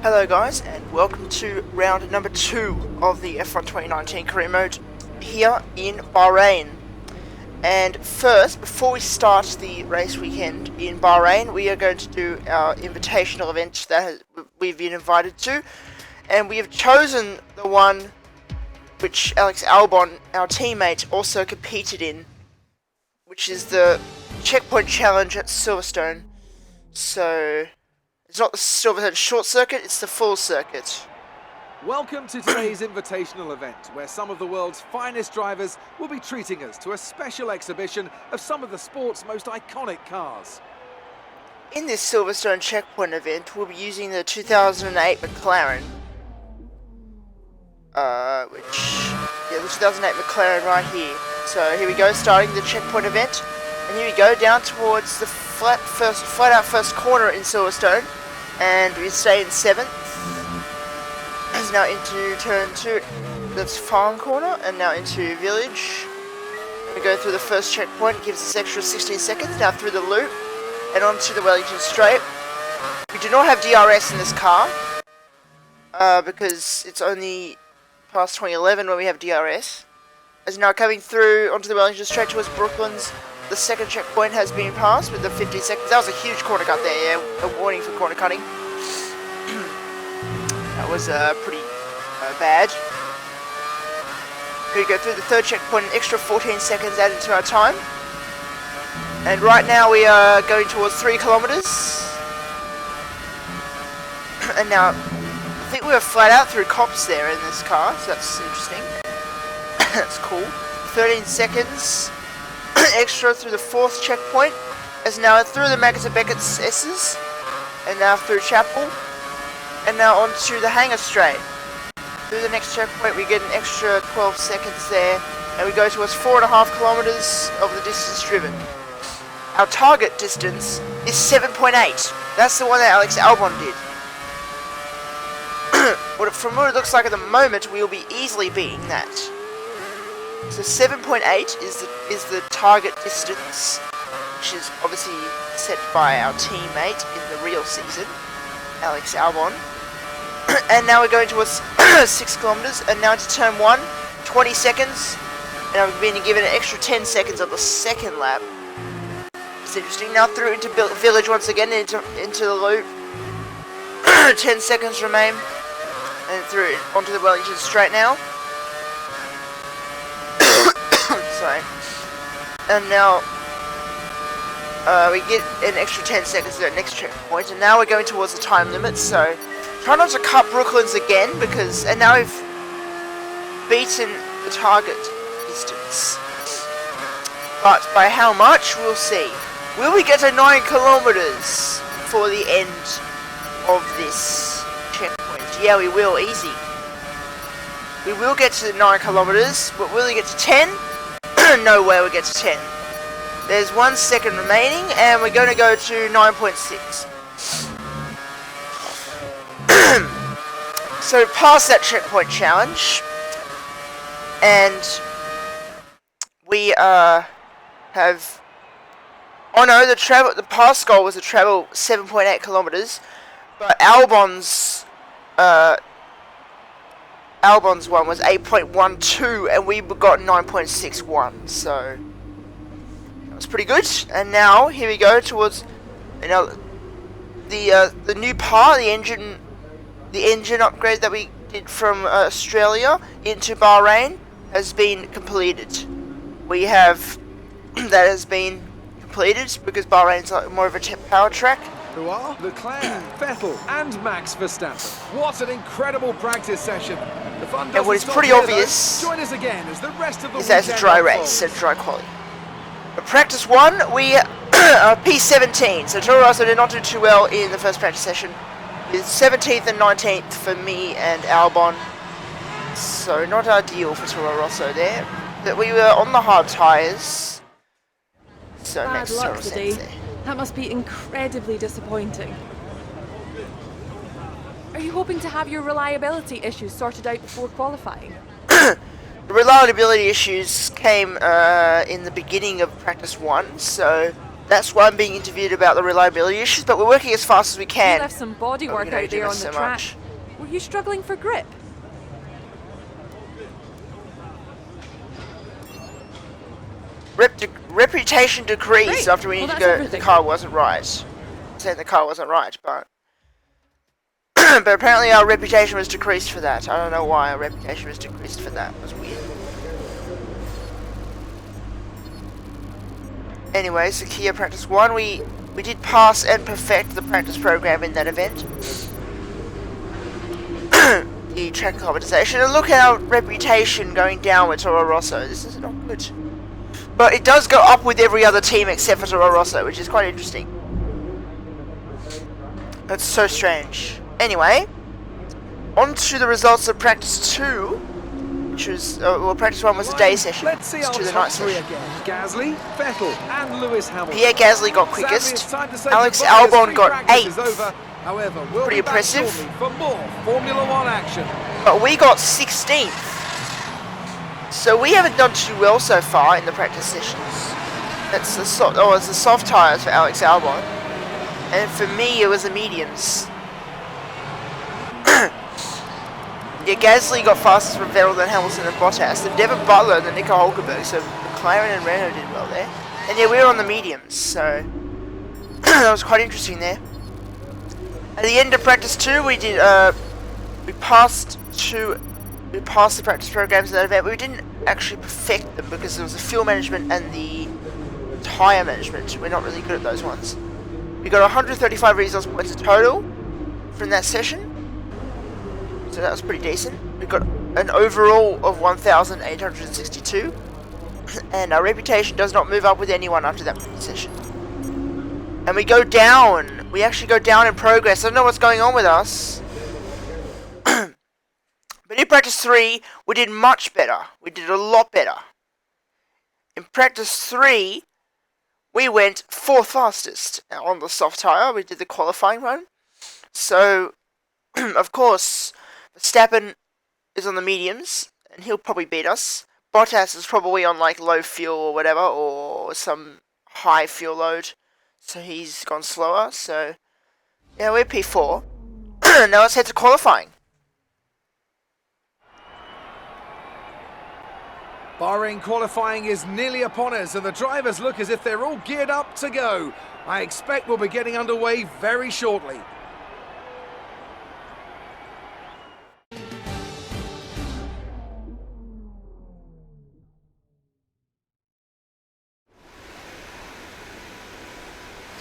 Hello guys, and welcome to round number 2 of the F1 2019 career mode here in Bahrain. And first, before we start the race weekend in Bahrain, we are going to do our invitational event that we've been invited to. And we have chosen the one which Alex Albon, our teammate, also competed in, which is the checkpoint challenge at Silverstone. So it's not the Silverstone short circuit, it's the full circuit. Welcome to today's invitational event, where some of the world's finest drivers will be treating us to a special exhibition of some of the sport's most iconic cars. In this Silverstone checkpoint event, we'll be using the 2008 McLaren. The 2008 McLaren right here. So here we go, starting the checkpoint event. And here we go, down towards the flat out first corner in Silverstone. And we stay in 7th. It's now into turn 2, that's farm corner, and now into village. We go through the first checkpoint, gives us extra 16 seconds, now through the loop, and onto the Wellington Straight. We do not have DRS in this car, because it's only past 2011 when we have DRS. As now coming through onto the Wellington Straight towards Brooklands, the second checkpoint has been passed with the 15 seconds. That was a huge corner cut there, yeah, a warning for corner cutting. That was pretty bad. Here we go through the third checkpoint, an extra 14 seconds added to our time. And right now we are going towards 3 kilometers. And now, I think we were flat out through cops there in this car, so that's interesting. That's cool. 13 seconds extra through the 4th checkpoint. As now through the Maggotts and Beckett's S's. And now through Chapel. And now on to the Hangar Straight. Through the next checkpoint we get an extra 12 seconds there. And we go towards 4.5 kilometers of the distance driven. Our target distance is 7.8. That's the one that Alex Albon did. From what it looks like at the moment, we will be easily beating that. So 7.8 is the target distance, which is obviously set by our teammate in the real season, Alex Albon. And now we're going towards 6 kilometers, and now into turn 1, 20 seconds, and I've been given an extra 10 seconds on the second lap. It's interesting. Now through into village once again, into the loop. 10 seconds remain, and through onto the Wellington Straight now. Sorry. And now we get an extra 10 seconds to that next checkpoint, and now we're going towards the time limit, so try not to cut Brooklands again, and now we've beaten the target distance. But by how much, we'll see. Will we get to 9 kilometers for the end of this checkpoint? Yeah, we will, easy. We will get to 9 kilometers, but will we get to 10? No way we'll get to 10. There's 1 second remaining, and we're going to go to 9.6. So past that checkpoint challenge, and we have. Oh no, the past goal was to travel 7.8 kilometers, but Albon's one was 8.12, and we got 9.61. So that was pretty good. And now here we go towards, you know, the new part, the engine upgrade that we did from Australia into Bahrain has been completed. We have that has been completed because Bahrain's more of a power track. Who are Leclerc, Vettel, and Max Verstappen. What an incredible practice session! The fun and what is pretty obvious join us again as the rest of the is that it's a dry race, a dry quali. But practice 1, we are P17, so Toro Rosso did not do too well in the first practice session. It's 17th and 19th for me and Albon, so not ideal for Toro Rosso there. But we were on the hard tyres, so Bad makes luck total today. sense there. That must be incredibly disappointing. Are you hoping to have your reliability issues sorted out before qualifying? The reliability issues came in the beginning of practice 1, so That's why I'm being interviewed about the reliability issues, but we're working as fast as we You can. left some body But we work can only out do there on this the so track. much. Were you struggling for grip? Reputation decreased Great. after we Well, need to that's go. everything. The car wasn't right. Saying the car wasn't right, but but apparently our reputation was decreased for that. I don't know why our reputation was decreased for that. It was weird. Anyway, Sakhir practice 1. We did pass and perfect the practice program in that event. The track compensation, and look at our reputation going down with Toro Rosso. This is not good. But it does go up with every other team except for Toro Rosso, which is quite interesting. That's so strange. Anyway, on to the results of practice 2, which was, well, practice 1 was a day session. Let's see our to the top night three session. again. Gasly, Vettel, and Lewis Hamilton. Pierre Gasly got Sadly, quickest. it's time to say Alex goodbye as Albon free got practice is 8th. over. However, we'll Pretty be back impressive. shortly for more Formula One action. But we got 16th. So we haven't done too well so far in the practice sessions. It's the it's the soft tyres for Alex Albon. And for me, it was the mediums. Yeah, Gasly got fastest from Vettel, then Hamilton and Bottas, then Devin Butler, then Nico Hulkenberg, so McLaren and Renault did well there. And yeah, we were on the mediums, so that was quite interesting there. At the end of practice 2, we did we passed the practice programs in that event. We didn't actually perfect them because there was the fuel management and the tyre management. We're not really good at those ones. We got 135 resource points in total from that session. So that was pretty decent. We got an overall of 1,862. And our reputation does not move up with anyone after that session. And we go down. We actually go down in progress. I don't know what's going on with us. But in practice 3, we did much better. We did a lot better. In practice 3, we went 4th fastest on the soft tyre. We did the qualifying run. So, of course, Verstappen is on the mediums, and he'll probably beat us. Bottas is probably on like low fuel or whatever, or some high fuel load. So he's gone slower. So, yeah, we're P4. Now let's head to qualifying. Bahrain qualifying is nearly upon us, and the drivers look as if they're all geared up to go. I expect we'll be getting underway very shortly.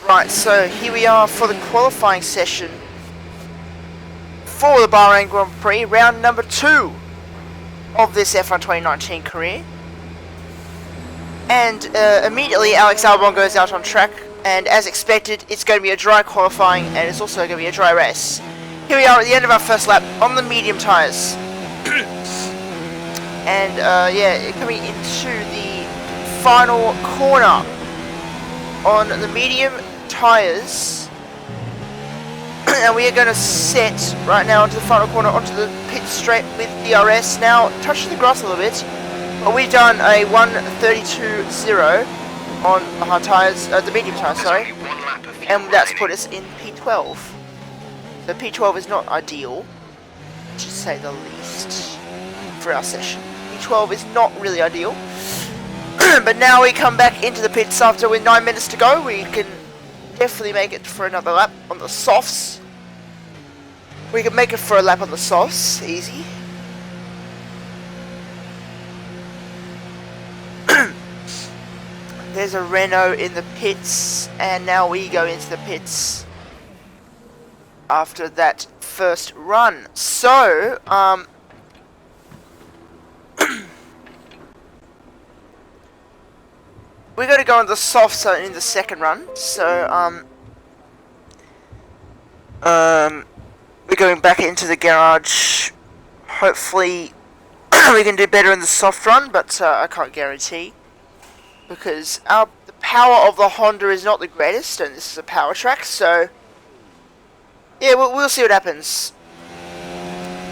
Right, so here we are for the qualifying session for the Bahrain Grand Prix, round number 2 of this F1 2019 career. And immediately Alex Albon goes out on track, and as expected, it's going to be a dry qualifying, and it's also going to be a dry race. Here we are at the end of our first lap on the medium tyres. And yeah, coming into the final corner on the medium tyres. And we are going to set right now onto the final corner, onto the pit straight with DRS. Now, touching the grass a little bit, but we've done a 1:32.0 on the hard tyres, the medium tyres, sorry, and that's put us in P12. So P12 is not ideal, to say the least, for our session. P12 is not really ideal. But now we come back into the pits after with 9 minutes to go. We can definitely make it for another lap on the softs. We can make it for a lap on the softs, easy. There's a Renault in the pits, and now we go into the pits after that first run. So, we're going to go on the softs in the second run. So, we're going back into the garage. Hopefully, we can do better in the soft run, but I can't guarantee, because the power of the Honda is not the greatest, and this is a power track. So, yeah, we'll see what happens.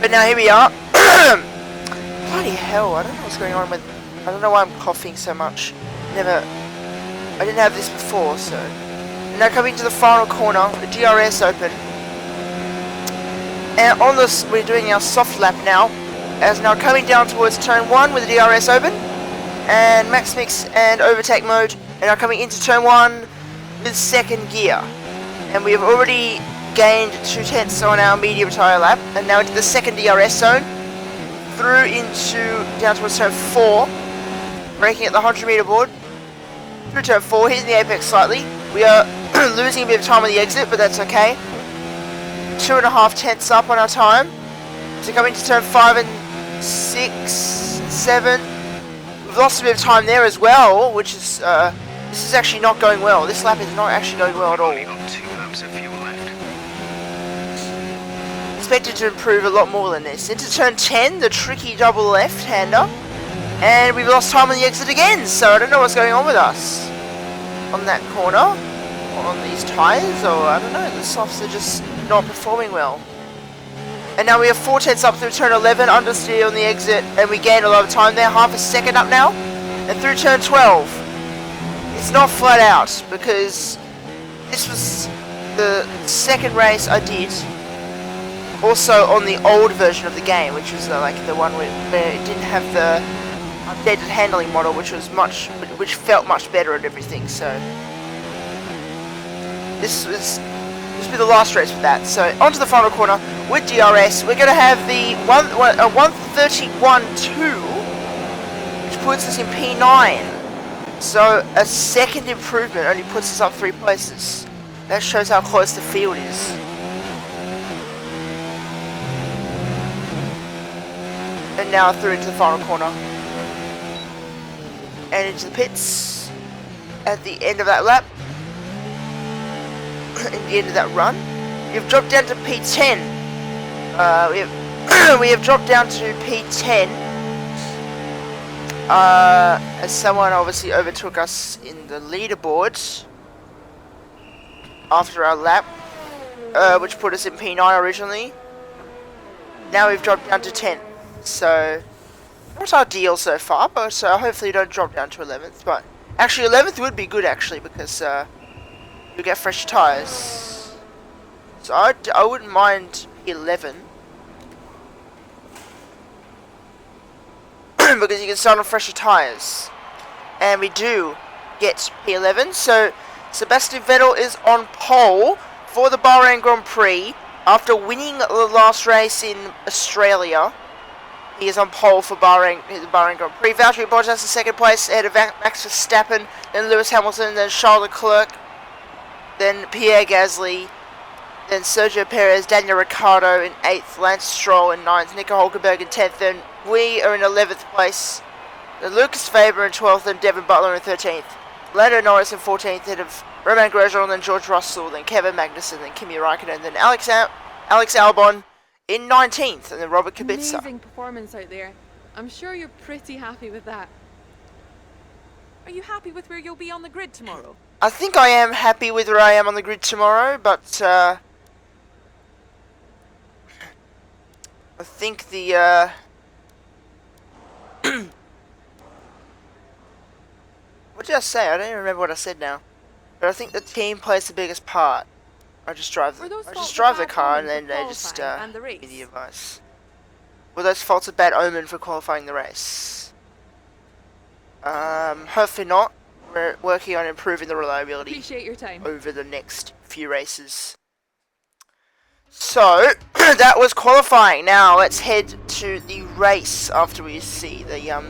But now here we are. Bloody hell! I don't know what's going on with. I don't know why I'm coughing so much. Never I didn't have this before, so. Now coming to the final corner, the DRS open. And on this, we're doing our soft lap now. As now coming down towards turn 1 with the DRS open. And max mix and overtake mode. And now coming into turn 1 with second gear. And we have already gained 2/10 on our medium tyre lap. And now into the second DRS zone. Through into down towards turn 4. Braking at the 100 meter board. Through turn 4, hitting the apex slightly. We are losing a bit of time on the exit, but that's okay. 2.5 tenths up on our time. So coming to turn 5 and 6, 7. We've lost a bit of time there as well, which is, this is actually not going well. This lap is not actually going well at all. Only got 2 laps of fuel left. Expected to improve a lot more than this. Into turn 10, the tricky double left-hander. And we've lost time on the exit again, so I don't know what's going on with us. On that corner, or on these tyres, or I don't know, the softs are just not performing well. And now we have 4 tenths up through turn 11, understeer on the exit, and we gain a lot of time there, half a second up now. And through turn 12, it's not flat out, because this was the second race I did, also on the old version of the game, which was like the one where it didn't have the updated handling model, which felt much better and everything. So this will be the last race with that. So onto the final corner with DRS. We're going to have the 131.2, which puts us in P9. So a second improvement only puts us up 3 places. That shows how close the field is. And now through into the final corner. And into the pits at the end of that lap. At the end of that run. We've dropped down to P10. We have dropped down to P10. As someone obviously overtook us in the leaderboard after our lap, which put us in P9 originally. Now we've dropped down to 10. So not ideal so far, but hopefully don't drop down to 11th. But actually 11th would be good actually, because you get fresh tyres. So I wouldn't mind 11. Because you can start on fresher tyres. And we do get P11. So Sebastian Vettel is on pole for the Bahrain Grand Prix after winning the last race in Australia. He is on pole for the Bahrain Grand Prix. Valtteri Bottas in second place ahead of Max Verstappen, then Lewis Hamilton, then Charles Leclerc, then Pierre Gasly, then Sergio Perez, Daniel Ricciardo in 8th, Lance Stroll in 9th, Nico Hulkenberg in 10th, then we are in 11th place, then Lucas Faber in 12th, and Devin Butler in 13th, Lando Norris in 14th, ahead of Romain Grosjean, then George Russell, then Kevin Magnussen, then Kimi Raikkonen, then Alex Albon in 19th, and then Robert Kubica. Amazing performance out there. I'm sure you're pretty happy with that. Are you happy with where you'll be on the grid tomorrow? I think I am happy with where I am on the grid tomorrow, but I think the what did I say? I don't even remember what I said now. But I think the team plays the biggest part. I just drive the car and then they just give me the advice. Were those faults a bad omen for qualifying the race? Hopefully not. We're working on improving the reliability. Appreciate your time. Over the next few races. So that was qualifying. Now let's head to the race after we see the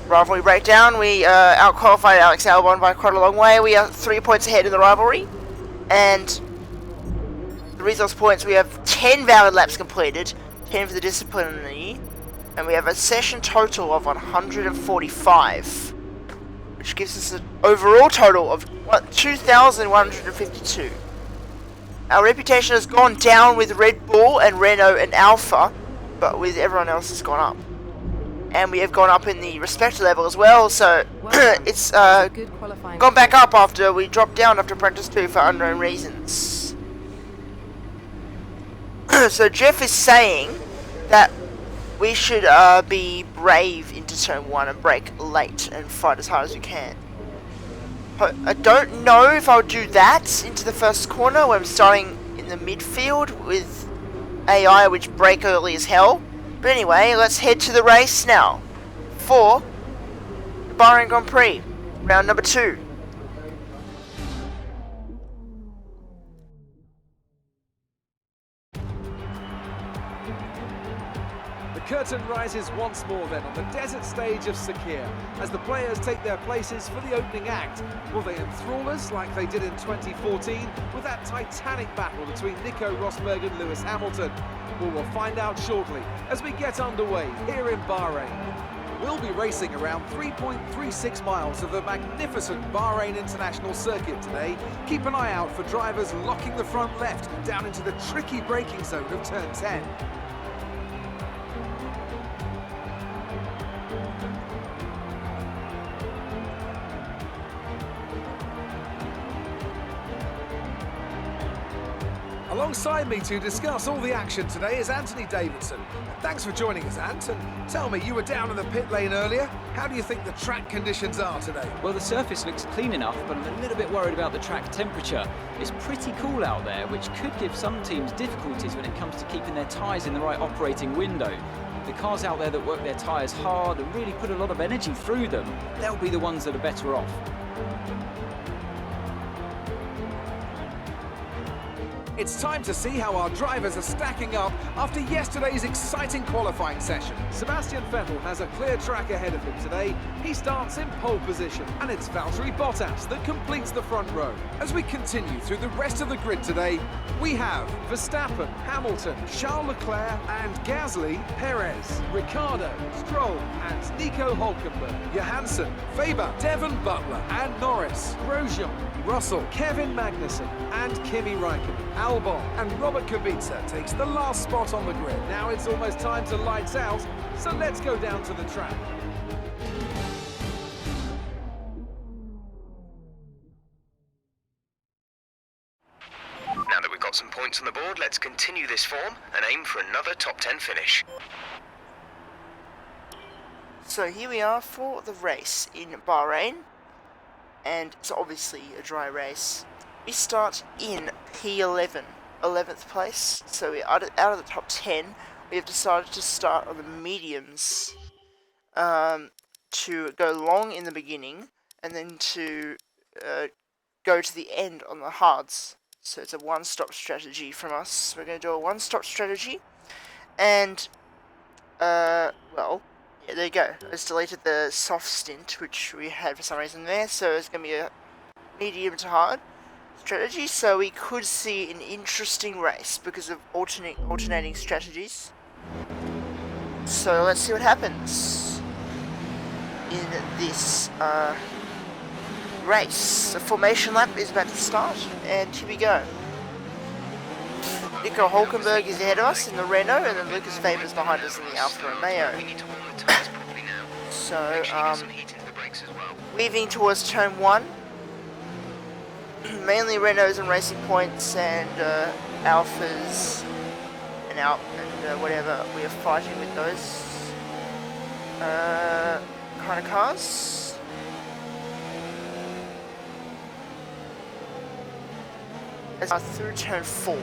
rivalry breakdown. We out-qualified Alex Albon by quite a long way. We are 3 points ahead in the rivalry. And the resource points, we have 10 valid laps completed, 10 for the disciplinary, and we have a session total of 145, which gives us an overall total of 2,152. Our reputation has gone down with Red Bull and Renault and Alpha, but with everyone else has gone up. And we have gone up in the respect level as well, so it's gone back up after we dropped down after Apprentice 2 for unknown reasons. So Jeff is saying that we should be brave into turn 1 and brake late and fight as hard as we can. I don't know if I'll do that into the first corner where I'm starting in the midfield with AI which brake early as hell. But anyway, let's head to the race now for the Bahrain Grand Prix, round number 2. The curtain rises once more then on the desert stage of Sakhir as the players take their places for the opening act. Will they enthrall us like they did in 2014 with that titanic battle between Nico Rosberg and Lewis Hamilton? Well, we'll find out shortly as we get underway here in Bahrain. We'll be racing around 3.36 miles of the magnificent Bahrain International Circuit today. Keep an eye out for drivers locking the front left down into the tricky braking zone of turn 10. Alongside me to discuss all the action today is Anthony Davidson. Thanks for joining us, Ant. And tell me, you were down in the pit lane earlier. How do you think the track conditions are today? Well, the surface looks clean enough, but I'm a little bit worried about the track temperature. It's pretty cool out there, which could give some teams difficulties when it comes to keeping their tyres in the right operating window. The cars out there that work their tyres hard and really put a lot of energy through them, they'll be the ones that are better off. It's time to see how our drivers are stacking up after yesterday's exciting qualifying session. Sebastian Vettel has a clear track ahead of him today. He starts in pole position, and it's Valtteri Bottas that completes the front row. As we continue through the rest of the grid today, we have Verstappen, Hamilton, Charles Leclerc and Gasly, Perez, Ricciardo, Stroll and Nico Hülkenberg, Johansson, Faber, Devon Butler and Norris, Grosjean, Russell, Kevin Magnussen and Kimi Räikkönen. Albon and Robert Kubica takes the last spot on the grid. Now it's almost time to lights out, so let's go down to the track. Now that we've got some points on the board, let's continue this form and aim for another top 10 finish. So here we are for the race in Bahrain, and it's obviously a dry race. We start in P11, 11th place, so we're out of the top 10. We have decided to start on the mediums, to go long in the beginning, and then to go to the end on the hards. So it's a one-stop strategy from us. We're going to do a one-stop strategy, and, well, yeah, there you go. I just deleted the soft stint, which we had for some reason there, so it's going to be a medium to hard strategy, so we could see an interesting race because of alternating strategies. So let's see what happens in this race. The formation lap is about to start, and here we go. Nico Hülkenberg is ahead of us in the Renault, and then Lucas Faber's behind us in the Alfa Romeo. We need to warm the tyres properly now. So, Make sure you get some heat into the brakes as well. weaving towards turn 1. Mainly Renaults and Racing Points and Alphas and whatever. We are fighting with those kind of cars. As through turn 4,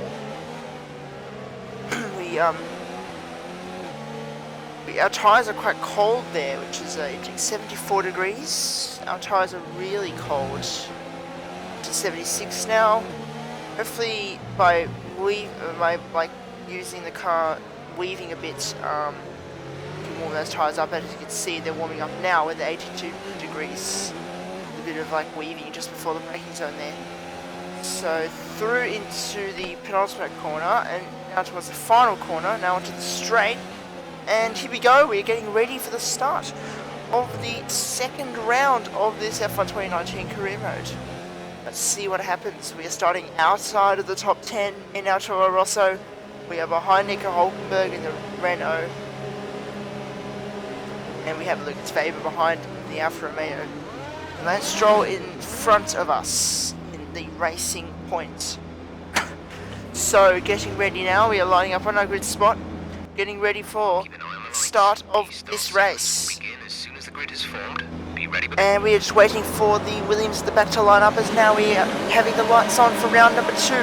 our tyres are quite cold there, which is 74 degrees. Our tyres are really cold. To 76 now. Hopefully by using the car, weaving a bit, we can warm those tyres up. As you can see, they're warming up now with 82 degrees. A bit of like weaving just before the braking zone there. So through into the penultimate corner, and now towards the final corner, now onto the straight. And here we go, we're getting ready for the start of the second round of this F1 2019 career mode. Let's see what happens. We are starting outside of the top 10 in our Toro Rosso. We are behind Nico Hülkenberg in the Renault. And we have Lucas Faber behind in the Alfa Romeo. And Lance Stroll in front of us in the Racing Point. So getting ready now. We are lining up on our grid spot. Getting ready for Keep an eye on the right. start of Start this slowly. race. Begin as soon as the grid is formed. Be And we are just waiting for the Williams at the back to line up, as now we are having the lights on for round number 2.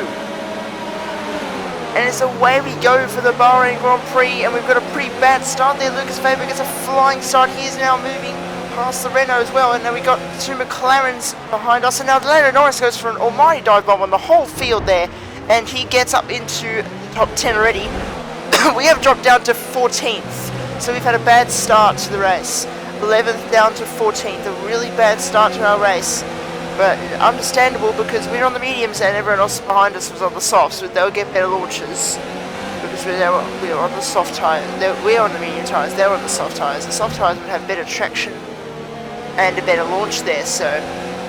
And it's away we go for the Bahrain Grand Prix, and we've got a pretty bad start there. Lucas Faber gets a flying start. He is now moving past the Renault as well, and now we got 2 McLarens behind us, and now Lando Norris goes for an almighty dive bomb on the whole field there, and he gets up into the top 10 already. We have dropped down to 14th, so we've had a bad start to the race. 11th down to 14th, a really bad start to our race. But understandable, because we're on the mediums and everyone else behind us was on the softs, so they'll get better launches. Because we're on the soft tyres, we're on the medium tyres, they're on the soft tyres. The soft tyres would have better traction and a better launch there, so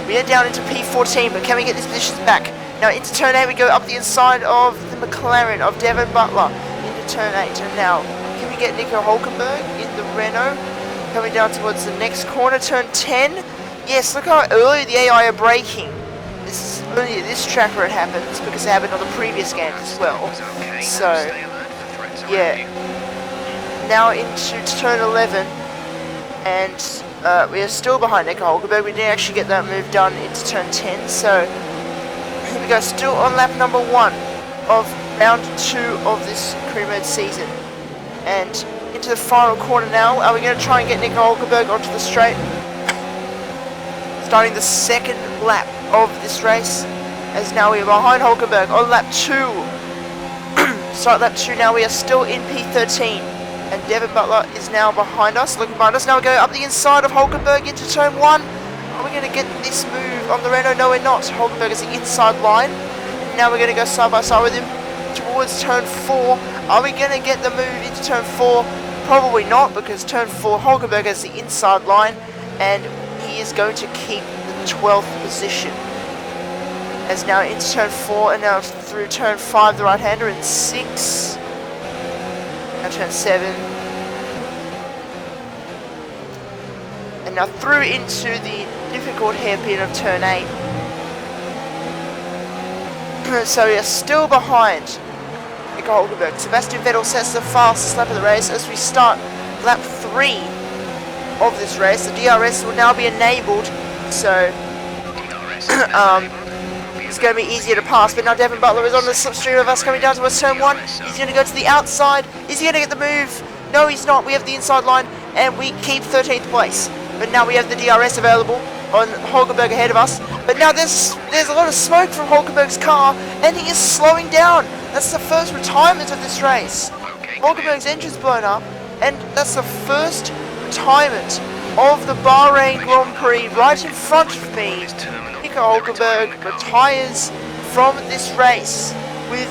we are down into P14, but can we get these positions back? Now into turn 8 we go up the inside of the McLaren of Devon Butler into turn 8, and now can we get Nico Hulkenberg in the Renault? Coming down towards the next corner, turn 10. Yes, look how early the AI are braking. This is only this track where it happens, because it happened on the previous games as well. So, yeah. Now into turn 11, and we are still behind Nico Hulkenberg. We didn't actually get that move done into turn 10, so here we go, still on lap number 1 of round 2 of this career mode season. And into the final corner now, are we going to try and get Nico Hulkenberg onto the straight? Starting the second lap of this race, as now we are behind Hulkenberg on lap 2. Start lap 2 now, we are still in P13, and Devon Butler is now behind us, looking behind us. Now we go up the inside of Hulkenberg into turn 1. Are we going to get this move on the Renault? No, we're not. Hulkenberg is the inside line, and now we're going to go side by side with him towards turn 4. Are we going to get the move into turn 4? Probably not, because turn 4 Hulkenberg has the inside line, and he is going to keep the 12th position. As now into turn 4, and now through turn 5 the right hander, and 6. Now turn 7. And now through into the difficult hairpin of turn 8. So we are still behind Nico Hulkenberg. Sebastian Vettel sets the fastest lap of the race as we start lap 3 of this race. The DRS will now be enabled, so it's going to be easier to pass. But now Devon Butler is on the slipstream of us coming down towards turn 1. He's going to go to the outside. Is he going to get the move? No, he's not. We have the inside line, and we keep 13th place. But now we have the DRS available on Hulkenberg ahead of us. But now there's a lot of smoke from Hulkenberg's car, and he is slowing down. That's the first retirement of this race. Hulkenberg's engine's blown up, and that's the first retirement of the Bahrain Grand Prix right in front of me. Nico Hulkenberg retires from this race with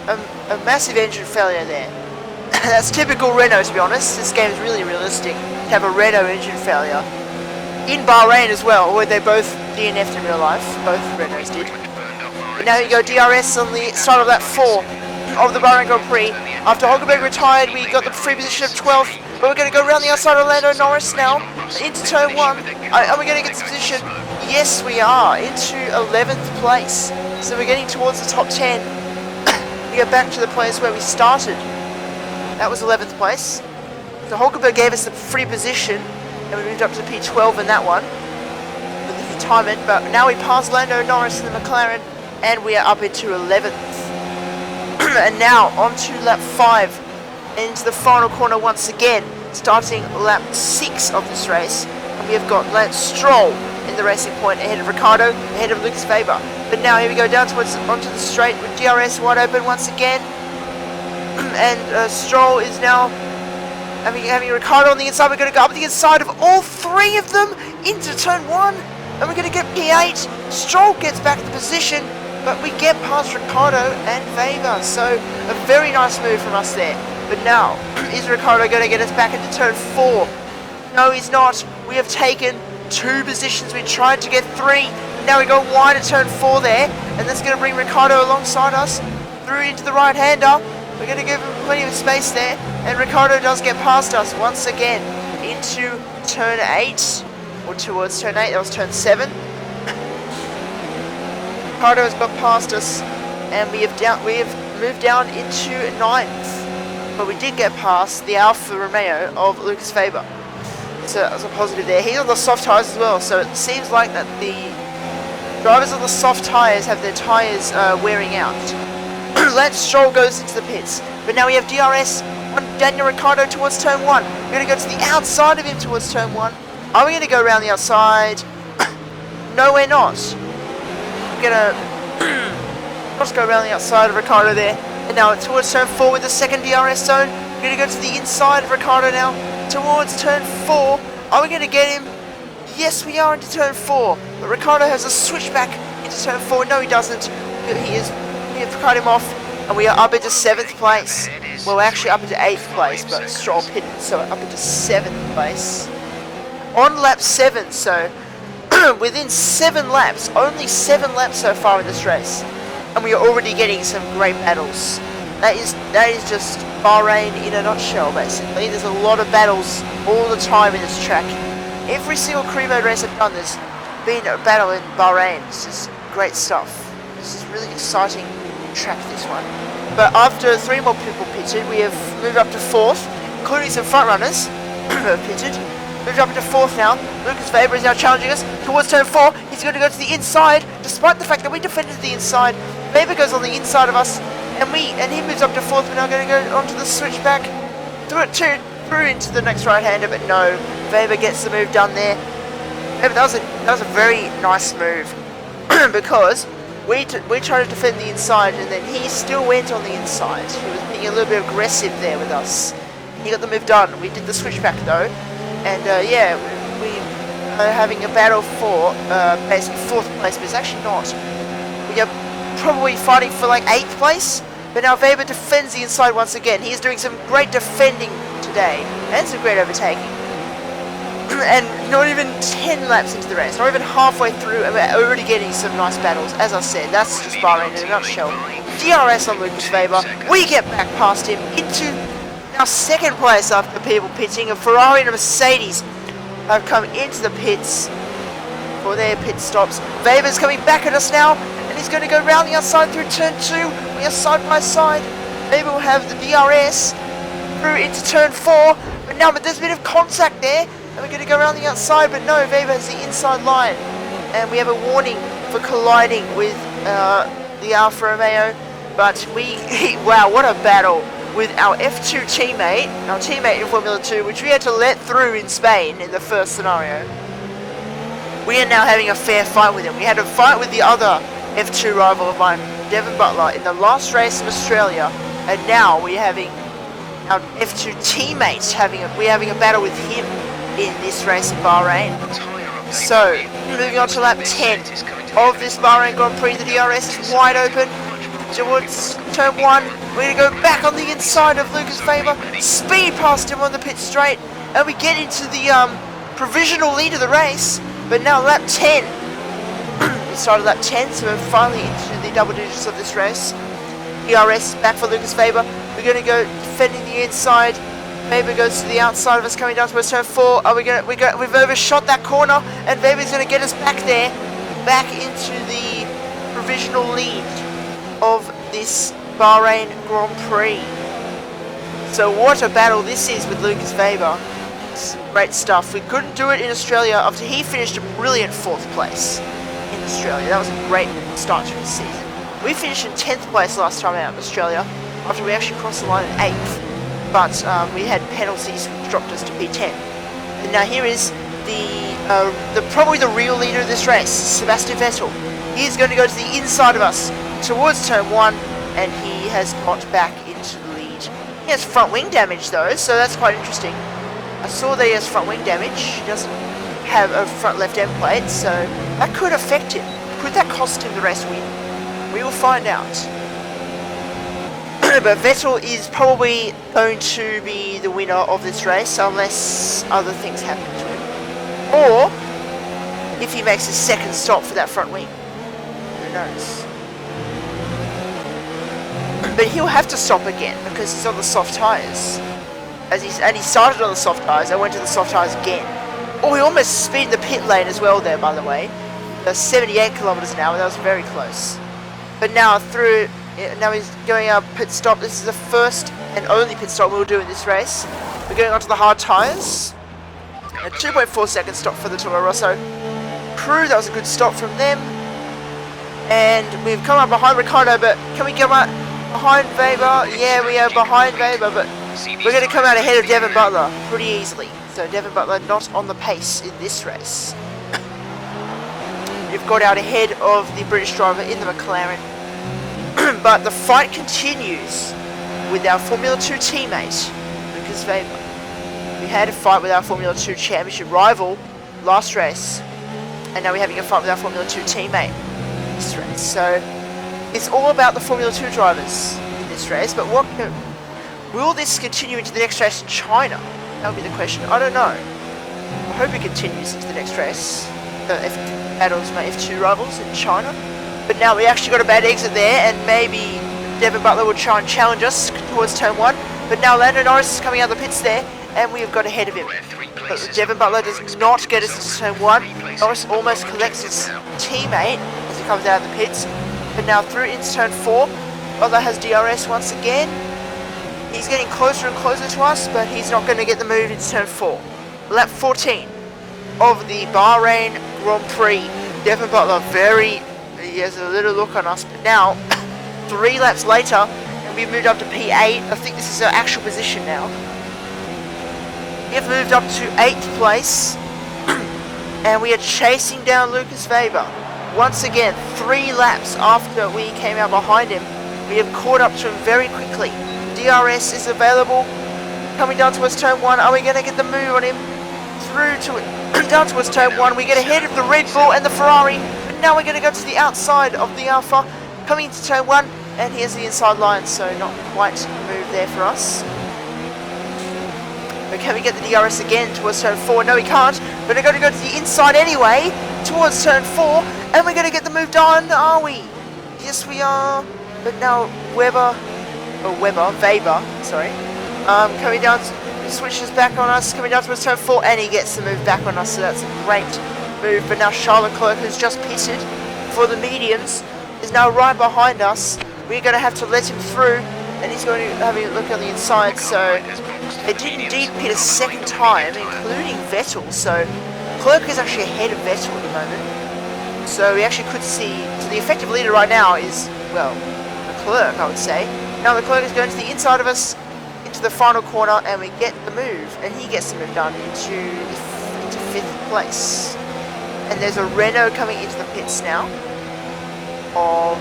a massive engine failure there. That's typical Renault, to be honest. This game is really realistic to have a Renault engine failure. In Bahrain as well, where they both DNF'd in real life. Both Renaults did. But now you go DRS on the start of lap 4 of the Bahrain Grand Prix. After Hulkenberg retired, we got the free position of 12th. But we're going to go around the outside of Lando Norris now, into turn 1. Are we going to get this position? Yes, we are, into 11th place. So we're getting towards the top 10. We are back to the place where we started. That was 11th place. So Hulkenberg gave us the free position, and we moved up to P12 in that one, with the retirement. But now we pass Lando Norris in the McLaren, and we are up into 11th. And now, on to lap 5. Into the final corner once again, starting lap 6 of this race, and we have got Lance Stroll in the racing point ahead of Ricciardo, ahead of Lucas Faber. But now here we go down towards onto the straight with DRS wide open once again, and Stroll is now having Ricciardo on the inside. We're going to go up the inside of all 3 of them into turn 1, and we're going to get P8. Stroll gets back the position, but we get past Ricciardo and Faber, so a very nice move from us there. But now, is Ricciardo going to get us back into turn 4? No, he's not. We have taken 2 positions. We tried to get 3. Now we go wide at turn 4 there, and that's going to bring Ricciardo alongside us through into the right-hander. We're going to give him plenty of space there, and Ricciardo does get past us once again into turn 8, or towards turn 8. That was turn 7. Ricciardo has got past us, and we have moved down into 9th. But we did get past the Alfa Romeo of Lucas Faber. as a positive there. He's on the soft tyres as well, so it seems like that the drivers on the soft tyres have their tyres wearing out. Lance Stroll goes into the pits, but now we have DRS on Daniel Ricciardo towards turn 1. We're going to go to the outside of him towards turn 1. Are we going to go around the outside? No, we're not. We're going to just go around the outside of Ricciardo there. And now towards turn 4 with the second DRS zone. We're going to go to the inside of Ricciardo now. Towards turn 4. Are we going to get him? Yes, we are into turn 4. But Ricciardo has a switchback into turn 4. No, he doesn't. We have cut him off. And we are up into 7th place. Well, we're actually up into 8th place, but Stroll pitted, so we're up into 7th place. On lap 7, so within 7 laps, only 7 laps so far in this race. And we are already getting some great battles. That is just Bahrain in a nutshell, basically. There's a lot of battles all the time in this track. Every single career mode race I've done, there's been a battle in Bahrain. This is great stuff. This is really exciting track, this one. But after 3 more people pitted, we have moved up to 4th, including some front runners who have pitted. Moved up into 4th now. Lucas Weber is now challenging us towards turn 4. He's going to go to the inside, despite the fact that we defended the inside. Weber goes on the inside of us, and he moves up to 4th. We're now going to go onto the switchback, through into the next right-hander, but no. Weber gets the move done there. Yeah, but that was a very nice move because we tried to defend the inside, and then he still went on the inside. He was being a little bit aggressive there with us. He got the move done. We did the switchback though. And yeah, we are having a battle for basically 4th place, but it's actually not. We are probably fighting for like 8th place, but now Weber defends the inside once again. He is doing some great defending today, and some great overtaking. And not even 10 laps into the race, not even halfway through, and we're already getting some nice battles. As I said, that's just Bahrain in a nutshell. DRS on Lucas Weber. We get back past him into now 2nd place after people pitting. A Ferrari and a Mercedes have come into the pits for their pit stops. Weber's coming back at us now, and he's going to go round the outside through turn 2. We are side by side. Weber will have the DRS through into turn 4, but there's a bit of contact there, and we're going to go around the outside, but no, Weber has the inside line, and we have a warning for colliding with the Alfa Romeo. But wow, what a battle with our F2 teammate, our teammate in Formula 2, which we had to let through in Spain in the first scenario. We are now having a fair fight with him. We had a fight with the other F2 rival of mine, Devon Butler, in the last race in Australia, and now we're having our F2 teammate we're having a battle with him in this race in Bahrain. So, moving on to lap 10 of this Bahrain Grand Prix, the DRS is wide open towards turn 1. We're going to go back on the inside of Lucas Weber, speed past him on the pit straight, and we get into the provisional lead of the race. But now lap 10, we started lap 10, so we're finally into the double digits of this race. DRS back for Lucas Weber. We're going to go defending the inside. Weber goes to the outside of us, coming down towards turn 4. We've overshot that corner, and Weber's going to get us back there, back into the provisional lead of this Bahrain Grand Prix. So what a battle this is with Lucas Weber. Some great stuff. We couldn't do it in Australia after he finished a brilliant 4th place in Australia. That was a great start to the season. We finished in 10th place last time out in Australia after we actually crossed the line in 8th. But we had penalties which dropped us to P10. And now here is probably the real leader of this race, Sebastian Vettel. He is going to go to the inside of us towards turn 1, and he has got back into the lead. He has front wing damage though, so that's quite interesting. I saw that he has front wing damage. He doesn't have a front left end plate, so that could affect him. Could that cost him the race win? We will find out. But Vettel is probably going to be the winner of this race unless other things happen to him. Or if he makes a 2nd stop for that front wing. Who knows? But he'll have to stop again because he's on the soft tyres. And he started on the soft tyres and went to the soft tyres again. Oh, he almost speeded the pit lane as well there, by the way. 78 kilometers an hour, that was very close. But now he's going our pit stop. This is the first and only pit stop we'll do in this race. We're going onto the hard tyres. A 2.4 second stop for the Toro Rosso crew. That was a good stop from them. And we've come up behind Ricciardo, but can we come out behind Weber? Yeah, we are behind Weber, but we're going to come out ahead of Devin Butler pretty easily. So Devin Butler not on the pace in this race. We've got out ahead of the British driver in the McLaren. But the fight continues with our Formula 2 teammate, Lucas Weber. We had a fight with our Formula 2 championship rival last race, and now we're having a fight with our Formula 2 teammate this race. So it's all about the Formula 2 drivers in this race, but will this continue into the next race in China? That would be the question. I don't know. I hope it continues into the next race. Battles my F2 rivals in China. But now we actually got a bad exit there, and maybe Devin Butler will try and challenge us towards turn 1. But now Lando Norris is coming out of the pits there, and we have got ahead of him. But Devin Butler does not get us into turn 1. Norris almost collects his teammate as he comes out of the pits. But now through into turn 4, Butler has DRS once again. He's getting closer and closer to us, but he's not going to get the move into turn 4. Lap 14 of the Bahrain Grand Prix. Devin Butler he has a little look on us, but now 3 laps later, and we've moved up to P8. I think this is our actual position now. We have moved up to 8th place, and we are chasing down Lucas Weber. Once again, 3 laps after we came out behind him, we have caught up to him very quickly. DRS is available, coming down towards turn 1. Are we going to get the move on him? Through to it, down towards turn 1. We get ahead of the Red Bull and the Ferrari. Now we're going to go to the outside of the Alpha, coming into turn 1, and here's the inside line, so not quite a move there for us. But can we get the DRS again towards turn 4? No, we can't. But we're going to go to the inside anyway, towards turn 4, and we're going to get the move done, are we? Yes, we are. But now Weber, sorry, coming down, switches back on us, coming down towards turn 4, and he gets the move back on us, so that's a great move. But now Charles Leclerc, who's just pitted for the mediums, is now right behind us. We're going to have to let him through, and he's going to have a look on the inside. So they did indeed pit a second time, including Vettel. So Leclerc is actually ahead of Vettel at the moment. So we actually could see, so the effective leader right now is, well, Leclerc, I would say. Now Leclerc is going to the inside of us, into the final corner, and we get the move, and he gets the move done into 5th place. And there's a Renault coming into the pits now of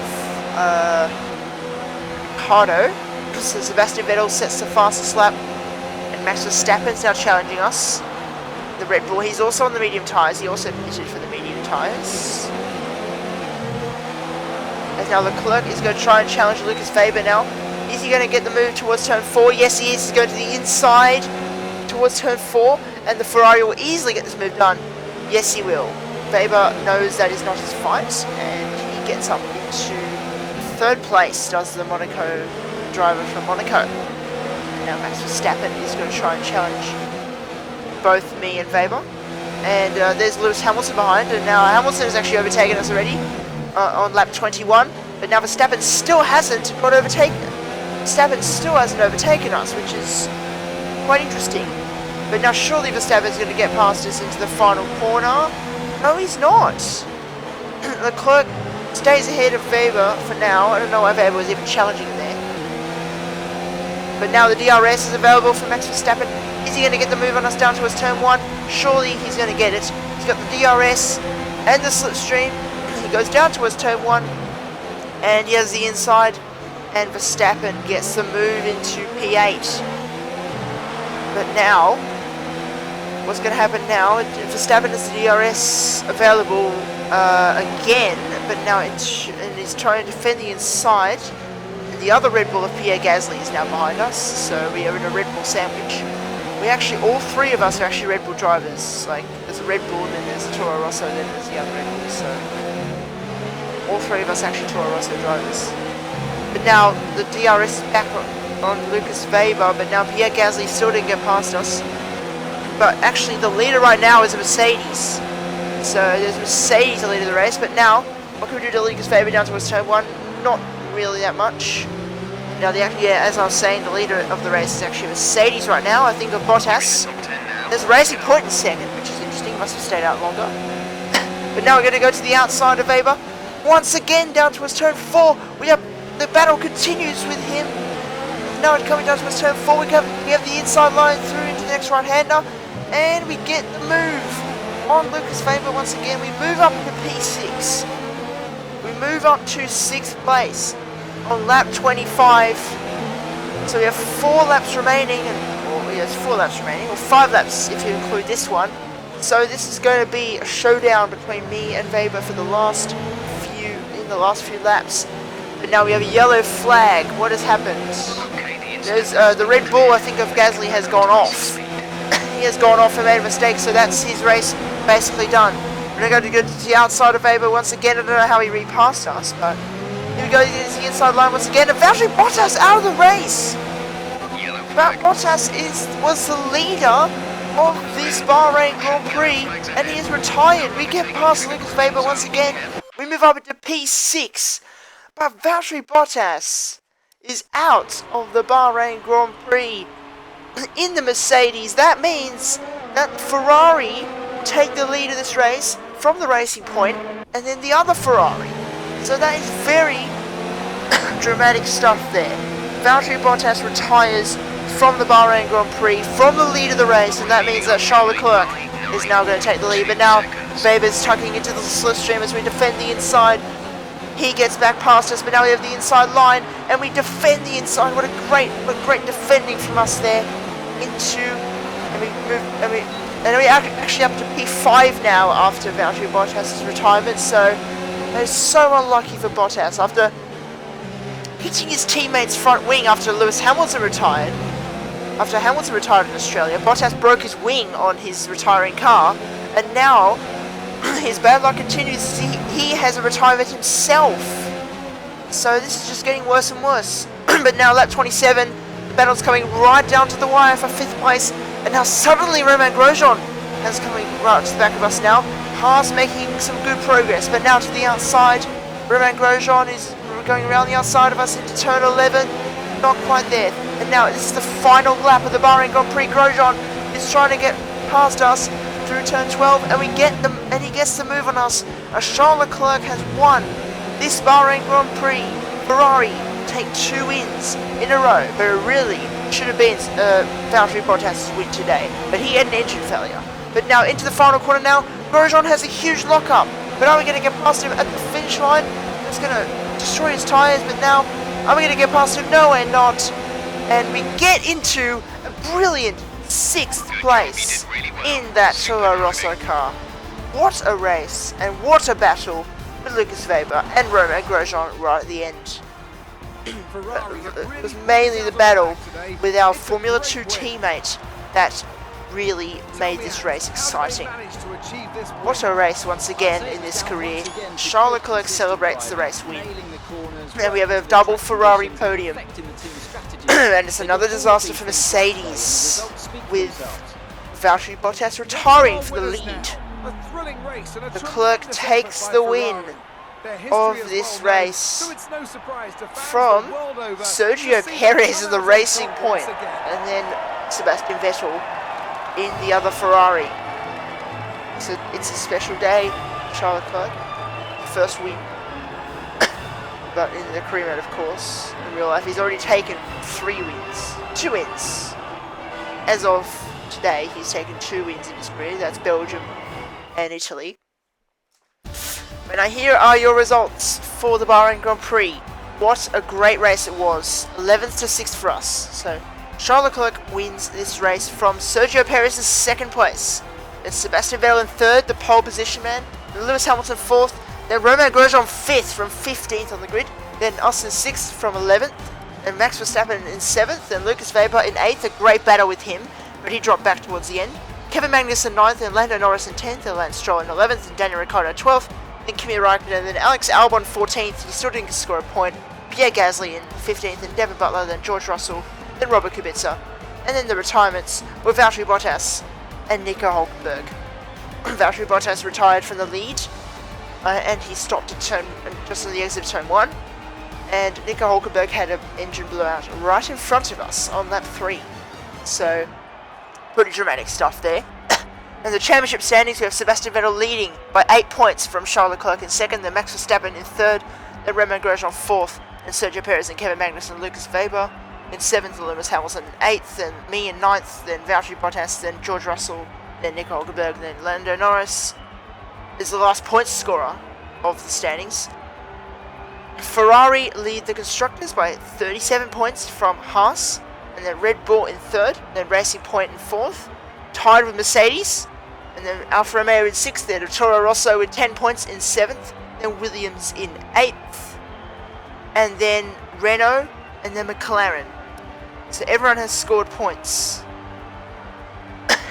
Ricciardo. So Sebastian Vettel sets the fastest lap, and Max Verstappen's now challenging us. The Red Bull, he's also on the medium tyres. He also pitted for the medium tyres. As now Leclerc is going to try and challenge Lucas Weber now. Is he going to get the move towards turn 4? Yes, he is. He's going to the inside towards turn 4, and the Ferrari will easily get this move done. Yes, he will. Weber knows that is not his fight, and he gets up into 3rd place, does the Monaco driver from Monaco. Now Max Verstappen is going to try and challenge both me and Weber. And there's Lewis Hamilton behind, and now Hamilton has actually overtaken us already on lap 21, but now Verstappen still hasn't got overtaken. Verstappen still hasn't overtaken us, which is quite interesting. But now surely Verstappen's going to get past us into the final corner. No, he's not. Leclerc stays ahead of Weber for now. I don't know why Weber was even challenging him there. But now the DRS is available for Max Verstappen. Is he going to get the move on us down towards turn 1? Surely he's going to get it. He's got the DRS and the slipstream. He goes down towards turn 1, and he has the inside, and Verstappen gets the move into P8. But now, what's going to happen now? Verstappen has the DRS available again, but now and he's trying to defend the inside. And the other Red Bull of Pierre Gasly is now behind us, so we are in a Red Bull sandwich. We actually, all 3 of us are actually Red Bull drivers. Like, there's a Red Bull, then there's a Toro Rosso, then there's the other Red Bull, so all 3 of us actually Toro Rosso drivers. But now the DRS is back on Lucas Weber, but now Pierre Gasly still didn't get past us. But actually the leader right now is a Mercedes. So there's Mercedes the leader of the race, but now, what can we do to Lucas Weber down towards turn 1? Not really that much. Now, as I was saying, the leader of the race is actually Mercedes right now. I think of Bottas. There's Racing Point in second, which is interesting. Must have stayed out longer. But now we're going to go to the outside of Weber. Once again, down towards turn 4. The battle continues with him. Now it's coming down towards turn 4. We have the inside line through into the next right-hander. And we get the move on Lucas Weber once again. We move up into P6. We move up to 6th place on lap 25. So we have 4 laps remaining, it's 4 laps remaining, or 5 laps if you include this one. So this is going to be a showdown between me and Weber for the last few laps. But now we have a yellow flag. What has happened? There's the Red Bull, I think, of Gasly has gone off. He has gone off and made a mistake, so that's his race basically done. We're going to go to the outside of Weber once again. I don't know how he repassed us, but here we go. Here's the inside line once again. And Valtteri Bottas out of the race. Bottas was the leader of this Bahrain Grand Prix, and he is retired. We get past Lucas Weber once again. We move up into P6, but Valtteri Bottas is out of the Bahrain Grand Prix in the Mercedes. That means that Ferrari take the lead of this race from the Racing Point, and then the other Ferrari. So that is very dramatic stuff there. Valtteri Bottas retires from the Bahrain Grand Prix, from the lead of the race, and that means that Charles Leclerc is now going to take the lead. But now Weber's tucking into the slipstream as we defend the inside. He gets back past us, but now we have the inside line, and we defend the inside. What a great defending from us there. And we're actually up to P5 now after Valtteri Bottas' retirement. So that is so unlucky for Bottas. After hitting his teammate's front wing after Lewis Hamilton retired, after Hamilton retired in Australia, Bottas broke his wing on his retiring car, and now his bad luck continues. He has a retirement himself. So this is just getting worse and worse. But now lap 27, the battle's coming right down to the wire for 5th place, and now suddenly Romain Grosjean is coming right to the back of us now. Haas making some good progress, but now to the outside. Romain Grosjean is going around the outside of us into turn 11. Not quite there. And now this is the final lap of the Bahrain Grand Prix. Grosjean is trying to get past us through turn 12, and he gets the move on us. Charles Leclerc has won this Bahrain Grand Prix. Ferrari take 2 wins in a row, but it really should have been Valtteri Bottas' win today. But he had an engine failure. But now into the final corner now. Grosjean has a huge lockup. But are we going to get past him at the finish line? It's going to destroy his tyres, but now are we going to get past him? No, we're not. And we get into a brilliant 6th place in that Toro Rosso car. What a race, and what a battle with Lucas Weber and Romain Grosjean right at the end. It was mainly the battle with our Formula 2 teammate that really made this race exciting. What a race once again in this career. Charles Leclerc celebrates the race win. And we have a double Ferrari podium. And it's another disaster for Mercedes, with Valtteri Bottas retiring for the lead. Leclerc takes the win of this race from Sergio Perez in the Racing Point, and then Sebastian Vettel in the other Ferrari. So it's a special day for Charles Leclerc. First win. But in the career mode, of course, in real life, he's already taken 2 wins. As of today, he's taken 2 wins in his career. That's Belgium and Italy. And now here are your results for the Bahrain Grand Prix. What a great race it was. 11th to 6th for us. So Charles Leclerc wins this race from Sergio Perez's 2nd place. It's Sebastian Vettel in 3rd, the pole position man. And Lewis Hamilton 4th. Then Romain Grosjean 5th from 15th on the grid. Then Austin 6th from 11th. And Max Verstappen in 7th. And Lucas Weber in 8th. A great battle with him, but he dropped back towards the end. Kevin Magnussen 9th. And Lando Norris in 10th. And Lance Stroll in 11th. And Daniel Ricciardo 12th. Then Kimi Raikkonen. And then Alex Albon 14th. He still didn't score a point. Pierre Gasly in 15th. And Devin Butler. Then George Russell. Then Robert Kubica. And then the retirements were Valtteri Bottas and Nico Hulkenberg. Valtteri Bottas retired from the lead. And he stopped at just on the exit of turn 1. And Nico Hulkenberg had an engine blowout right in front of us on lap 3. So Pretty dramatic stuff there. In the championship standings, we have Sebastian Vettel leading by 8 points from Charles Leclerc in second, then Max Verstappen in third, then Romain Grosjean fourth, and Sergio Perez and Kevin Magnussen and Lucas Weber in seventh, Lewis Hamilton in eighth, then me in ninth, then Valtteri Bottas, then George Russell, then Nico Hulkenberg, then Lando Norris is the last point scorer of the standings. Ferrari lead the constructors by 37 points from Haas, and then Red Bull in third, then Racing Point in fourth, tied with Mercedes, and then Alfa Romeo in sixth, then Toro Rosso with 10 points in seventh, then Williams in eighth, and then Renault, and then McLaren. So everyone has scored points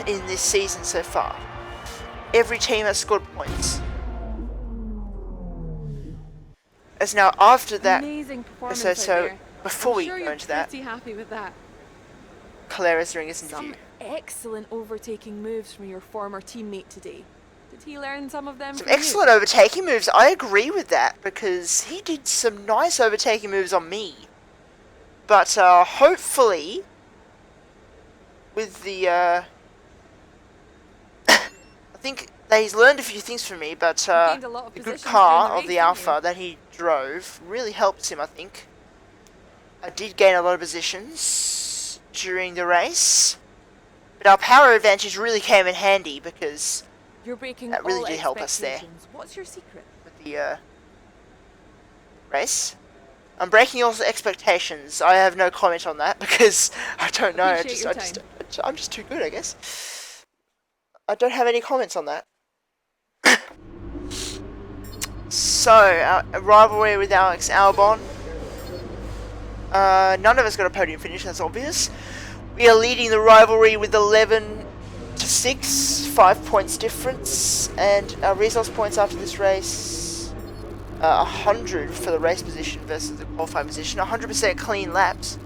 in this season so far. Every team has scored points. As now after that, Amazing performance so out there. before I'm we sure go you're into that, pretty happy with that. Claire is doing his Some interview. excellent overtaking moves from your former teammate today. Did he learn some of them Some from you? excellent overtaking moves. I agree with that because he did some nice overtaking moves on me. But hopefully, with the I think that he's learned a few things from me. But gained a lot of the good positions car during of the the race, Alpha didn't that he drove really helped him. I think I did gain a lot of positions during the race, but our power advantage really came in handy because You're breaking that really all did help us there. expectations. What's your secret? with the race. I'm breaking all the expectations. I have no comment on that because I don't know. I'm just too good, I guess. I don't have any comments on that. So, a rivalry with Alex Albon. None of us got a podium finish, that's obvious. We are leading the rivalry with 11 to 6, 5 points difference, and our resource points after this race, 100 for the race position versus the qualifying position, 100% clean laps,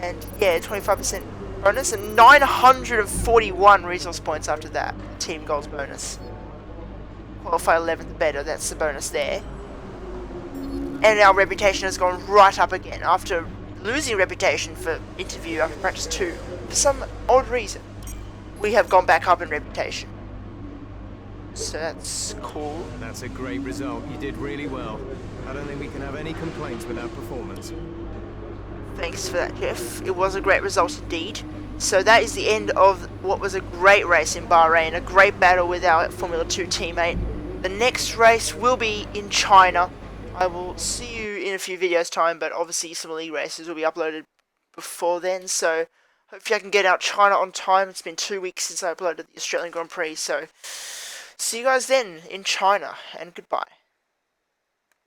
and yeah, 25% bonus, and 941 resource points after that, team goals bonus. Qualify 11th better, that's the bonus there. And our reputation has gone right up again after losing reputation for interview after practice 2. For some odd reason, we have gone back up in reputation. So that's cool. That's a great result. You did really well. I don't think we can have any complaints with our performance. Thanks for that, Jeff. It was a great result indeed. So that is the end of what was a great race in Bahrain, a great battle with our Formula 2 teammate. The next race will be in China. I will see you in a few videos time, but obviously some league races will be uploaded before then, so hopefully I can get out China on time. It's been 2 weeks since I uploaded the Australian Grand Prix, so see you guys then in China, and goodbye.